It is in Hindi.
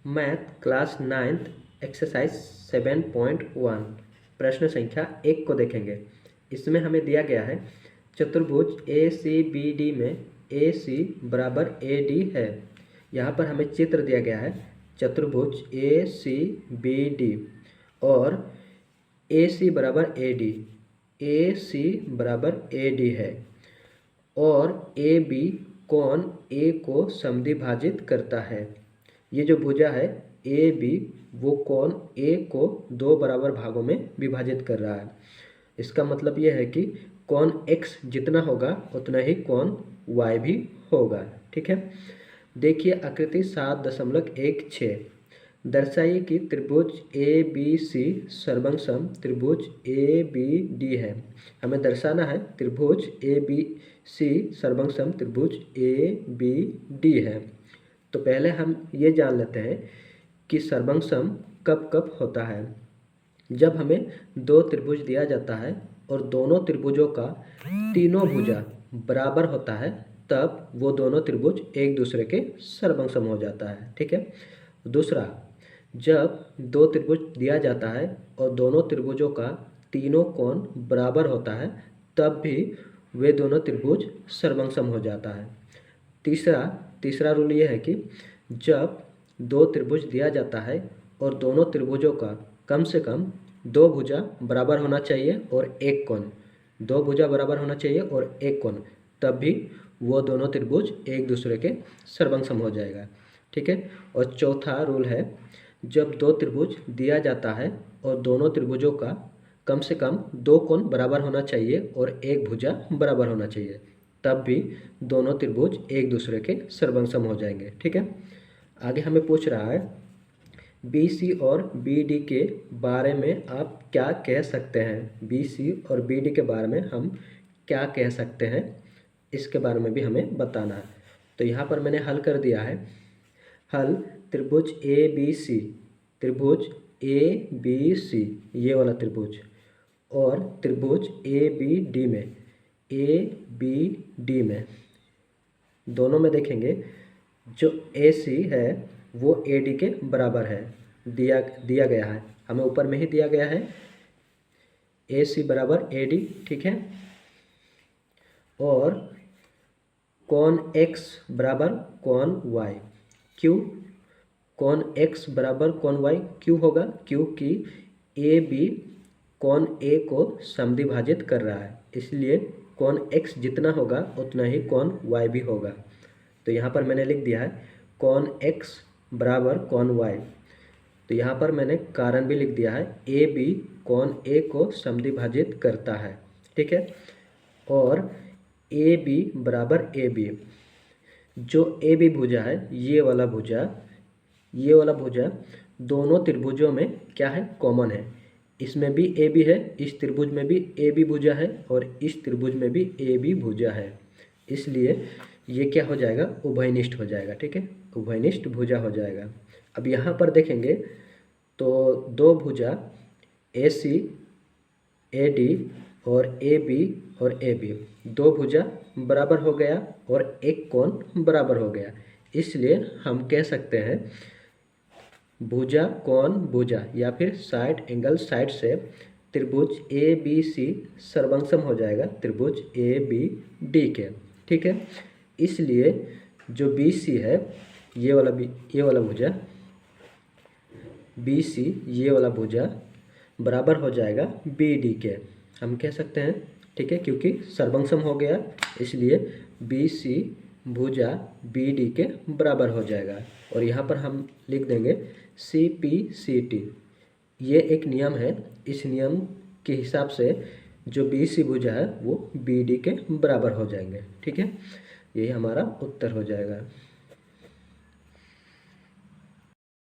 मैथ क्लास 9th एक्सरसाइज 7.1 प्रश्न संख्या 1 को देखेंगे। इसमें हमें दिया गया है चतुर्भुज ए सी बी डी में ए सी बराबर ए डी है। यहाँ पर हमें चित्र दिया गया है चतुर्भुज ए सी बी डी और ए सी बराबर ए सी बराबर ए डी है और ए बी कोण ए को समद्विभाजित करता है। ये जो भुजा है ए बी वो कोण ए को दो बराबर भागों में विभाजित कर रहा है। इसका मतलब ये है कि कोण x जितना होगा उतना ही कोण y भी होगा। ठीक है, देखिए आकृति 7.16 दर्शाइए कि त्रिभुज ए बी सी सर्वसम त्रिभुज ए बी डी है। हमें दर्शाना है त्रिभुज ए बी सी सर्वसम त्रिभुज ए बी डी है। तो पहले हम ये जान लेते हैं कि सर्वसम कब कब होता है। जब हमें दो त्रिभुज दिया जाता है और दोनों त्रिभुजों का तीनों भुजा बराबर होता है तब वो दोनों त्रिभुज एक दूसरे के सर्वसम हो जाता है। ठीक है, दूसरा, जब दो त्रिभुज दिया जाता है और दोनों त्रिभुजों का तीनों कोण बराबर होता है तब भी वे दोनों त्रिभुज सर्वसम हो जाता है। तीसरा रूल ये है कि जब दो त्रिभुज दिया जाता है और दोनों त्रिभुजों का कम से कम दो भुजा बराबर होना चाहिए और एक कोण, दो भुजा बराबर होना चाहिए और एक कोण, तब भी वो दोनों त्रिभुज एक दूसरे के सर्वसम हो जाएगा। ठीक है, और चौथा रूल है जब दो त्रिभुज दिया जाता है और दोनों त्रिभुजों का कम से कम दो कोण बराबर होना चाहिए और एक भुजा बराबर होना चाहिए तब भी दोनों त्रिभुज एक दूसरे के सर्वसम हो जाएंगे। ठीक है, आगे हमें पूछ रहा है बी सी और बी डी के बारे में आप क्या कह सकते हैं। बी सी और बी डी के बारे में हम क्या कह सकते हैं, इसके बारे में भी हमें बताना है। तो यहाँ पर मैंने हल कर दिया है। हल त्रिभुज ए बी सी, त्रिभुज ए बी सी ये वाला त्रिभुज और त्रिभुज ए बी डी में ए बी डी में दोनों में देखेंगे जो ए सी है वो ए डी के बराबर है। दिया गया है, हमें ऊपर में ही दिया गया है ए सी बराबर ए डी। ठीक है, और कोण x बराबर कोण y। क्यों कोण x बराबर कोण y क्यों होगा? क्योंकि ए बी कोण a को समद्विभाजित कर रहा है, इसलिए कोण x जितना होगा उतना ही कोण y भी होगा। तो यहाँ पर मैंने लिख दिया है कोण x बराबर कोण y। तो यहाँ पर मैंने कारण भी लिख दिया है ए बी कोण a को समद्विभाजित करता है। ठीक है, और ए बी बराबर ए बी, जो ए बी भुजा है ये वाला भुजा दोनों त्रिभुजों में क्या है, कॉमन है। इसमें भी ए बी है, इस त्रिभुज में भी ए बी भुजा है और इस त्रिभुज में भी ए बी भुजा है, इसलिए ये क्या हो जाएगा, उभयनिष्ठ हो जाएगा। ठीक है, उभयनिष्ठ भुजा हो जाएगा। अब यहाँ पर देखेंगे तो दो भुजा ए सी ए डी और ए बी और ए बी दो भुजा बराबर हो गया और एक कोण बराबर हो गया, इसलिए हम कह सकते हैं भुजा कोण भुजा या फिर साइड एंगल साइड से त्रिभुज ए बी सी सर्वसम हो जाएगा त्रिभुज ए बी डी के। ठीक है, इसलिए जो बी सी है ये वाला भुजा बी सी ये वाला भुजा बराबर हो जाएगा बी डी के, हम कह सकते हैं। ठीक है, क्योंकि सर्वसम हो गया इसलिए बी सी भुजा बी डी के बराबर हो जाएगा। और यहाँ पर हम लिख देंगे सी पी सी टी, ये एक नियम है। इस नियम के हिसाब से जो बी सी भुजा है वो बी डी के बराबर हो जाएंगे। ठीक है, यही हमारा उत्तर हो जाएगा।